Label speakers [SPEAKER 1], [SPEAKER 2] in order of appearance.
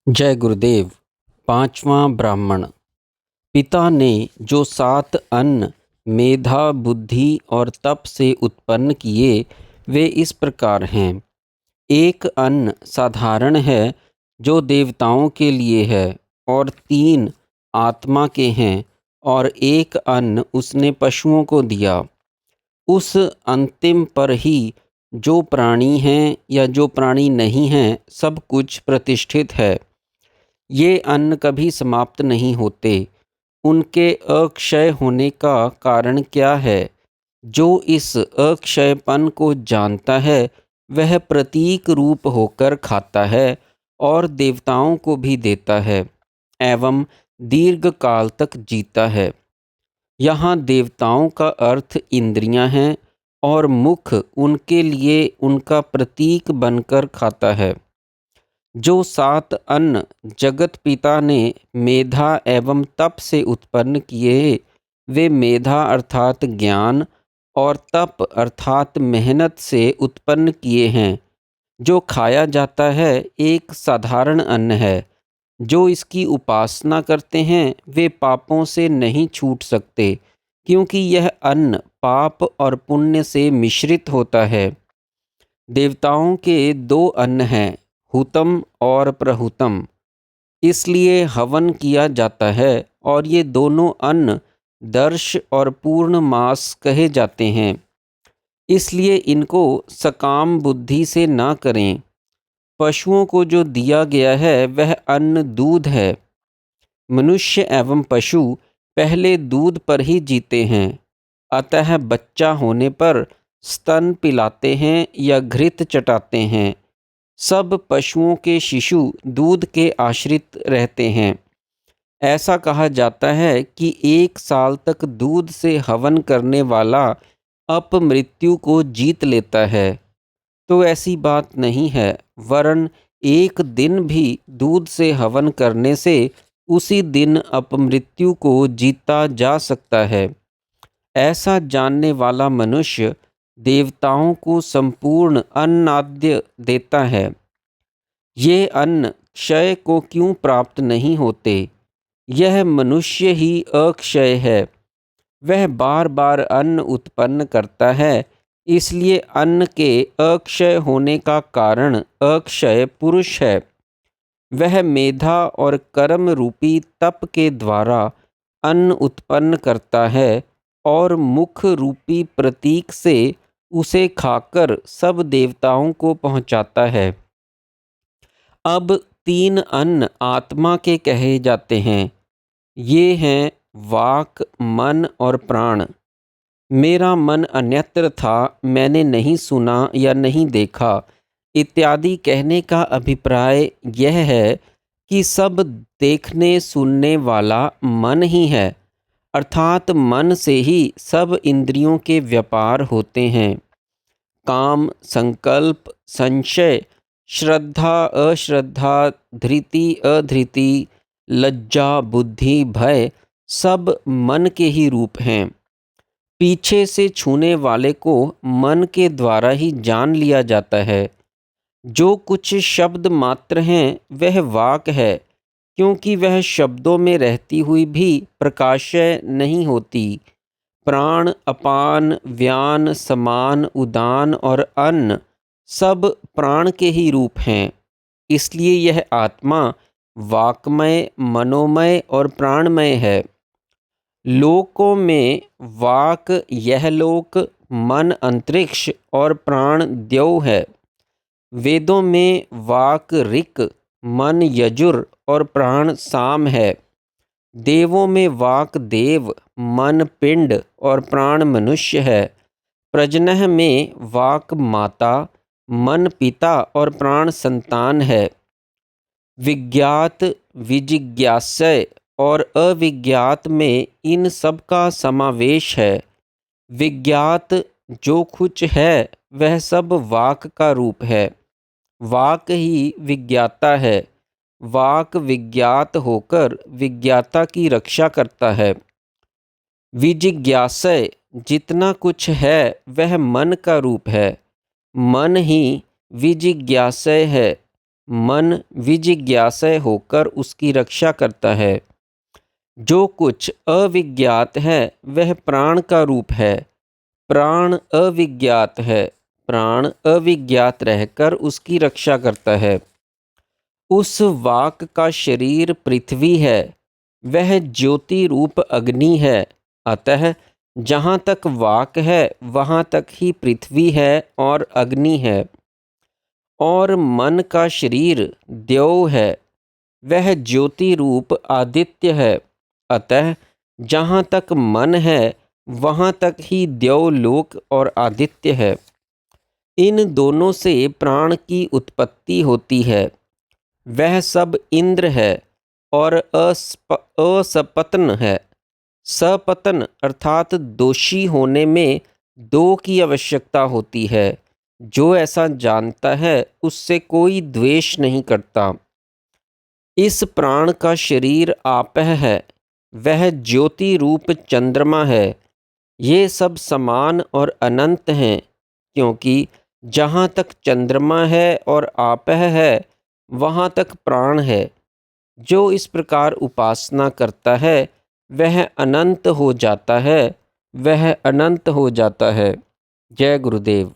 [SPEAKER 1] जय गुरुदेव। पांचवा ब्राह्मण। पिता ने जो 7 अन्न मेधा, बुद्धि और तप से उत्पन्न किए वे इस प्रकार हैं। एक अन्न साधारण है जो देवताओं के लिए है और 3 आत्मा के हैं और एक अन्न उसने पशुओं को दिया। उस अंतिम पर ही जो प्राणी हैं या जो प्राणी नहीं हैं सब कुछ प्रतिष्ठित है। ये अन्न कभी समाप्त नहीं होते। उनके अक्षय होने का कारण क्या है? जो इस अक्षयपन को जानता है वह प्रतीक रूप होकर खाता है और देवताओं को भी देता है एवं दीर्घ काल तक जीता है। यहाँ देवताओं का अर्थ इंद्रियां हैं और मुख उनके लिए उनका प्रतीक बनकर खाता है। जो 7 अन्न जगत पिता ने मेधा एवं तप से उत्पन्न किए वे मेधा अर्थात ज्ञान और तप अर्थात मेहनत से उत्पन्न किए हैं। जो खाया जाता है एक साधारण अन्न है। जो इसकी उपासना करते हैं वे पापों से नहीं छूट सकते, क्योंकि यह अन्न पाप और पुण्य से मिश्रित होता है। देवताओं के 2 अन्न हैं, हुतम और प्रहुतम, इसलिए हवन किया जाता है और ये दोनों अन्न दर्श और पूर्ण मास कहे जाते हैं। इसलिए इनको सकाम बुद्धि से ना करें। पशुओं को जो दिया गया है वह अन्न दूध है। मनुष्य एवं पशु पहले दूध पर ही जीते हैं, अतः बच्चा होने पर स्तन पिलाते हैं या घृत चटाते हैं। सब पशुओं के शिशु दूध के आश्रित रहते हैं। ऐसा कहा जाता है कि 1 साल तक दूध से हवन करने वाला अपमृत्यु को जीत लेता है। तो ऐसी बात नहीं है, वरन एक दिन भी दूध से हवन करने से उसी दिन अपमृत्यु को जीता जा सकता है। ऐसा जानने वाला मनुष्य देवताओं को संपूर्ण अन्नाद्य देता है। ये अन्न क्षय को क्यों प्राप्त नहीं होते? यह मनुष्य ही अक्षय है। वह बार बार अन्न उत्पन्न करता है, इसलिए अन्न के अक्षय होने का कारण अक्षय पुरुष है। वह मेधा और कर्म रूपी तप के द्वारा अन्न उत्पन्न करता है और मुख रूपी प्रतीक से उसे खाकर सब देवताओं को पहुंचाता है। अब 3 अन्न आत्मा के कहे जाते हैं। ये हैं वाक, मन और प्राण। मेरा मन अन्यत्र था, मैंने नहीं सुना या नहीं देखा इत्यादि कहने का अभिप्राय यह है कि सब देखने सुनने वाला मन ही है, अर्थात मन से ही सब इंद्रियों के व्यापार होते हैं। काम, संकल्प, संशय, श्रद्धा, अश्रद्धा, धृति, अधृति, लज्जा, बुद्धि, भय सब मन के ही रूप हैं। पीछे से छूने वाले को मन के द्वारा ही जान लिया जाता है। जो कुछ शब्द मात्र हैं वह वाक है, क्योंकि वह शब्दों में रहती हुई भी प्रकाशय नहीं होती। प्राण, अपान, व्यान, समान, उदान और अन्न सब प्राण के ही रूप हैं। इसलिए यह आत्मा वाकमय, मनोमय और प्राणमय है। लोकों में वाक यह लोक, मन अंतरिक्ष और प्राण द्यौ है। वेदों में वाक ऋक, मन यजुर और प्राण साम है। देवों में वाक देव, मन पिंड और प्राण मनुष्य है। प्रजनः में वाक माता, मन पिता और प्राण संतान है। विज्ञात, विजिज्ञास्य और अविज्ञात में इन सब का समावेश है। विज्ञात जो कुछ है वह सब वाक का रूप है। वाक ही विज्ञाता है। वाक विज्ञात होकर विज्ञाता की रक्षा करता है। विजिज्ञास्य जितना कुछ है वह मन का रूप है। मन ही विजिज्ञास्य है। मन विजिज्ञासय होकर उसकी रक्षा करता है। जो कुछ अविज्ञात है वह प्राण का रूप है। प्राण अविज्ञात है, प्राण अविज्ञात रहकर उसकी रक्षा करता है। उस वाक का शरीर पृथ्वी है, वह ज्योति रूप अग्नि है। अतः जहाँ तक वाक है वहाँ तक ही पृथ्वी है और अग्नि है। और मन का शरीर द्यौ है, वह ज्योति रूप आदित्य है। अतः जहाँ तक मन है वहाँ तक ही द्यौलोक और आदित्य है। इन दोनों से प्राण की उत्पत्ति होती है। वह सब इंद्र है और असपतन है। सपतन अर्थात दोषी होने में दो की आवश्यकता होती है। जो ऐसा जानता है उससे कोई द्वेष नहीं करता। इस प्राण का शरीर आपह है, वह ज्योति रूप चंद्रमा है। ये सब समान और अनंत हैं, क्योंकि जहाँ तक चंद्रमा है और आपह है वहाँ तक प्राण है। जो इस प्रकार उपासना करता है वह अनंत हो जाता है, वह अनंत हो जाता है। जय गुरुदेव।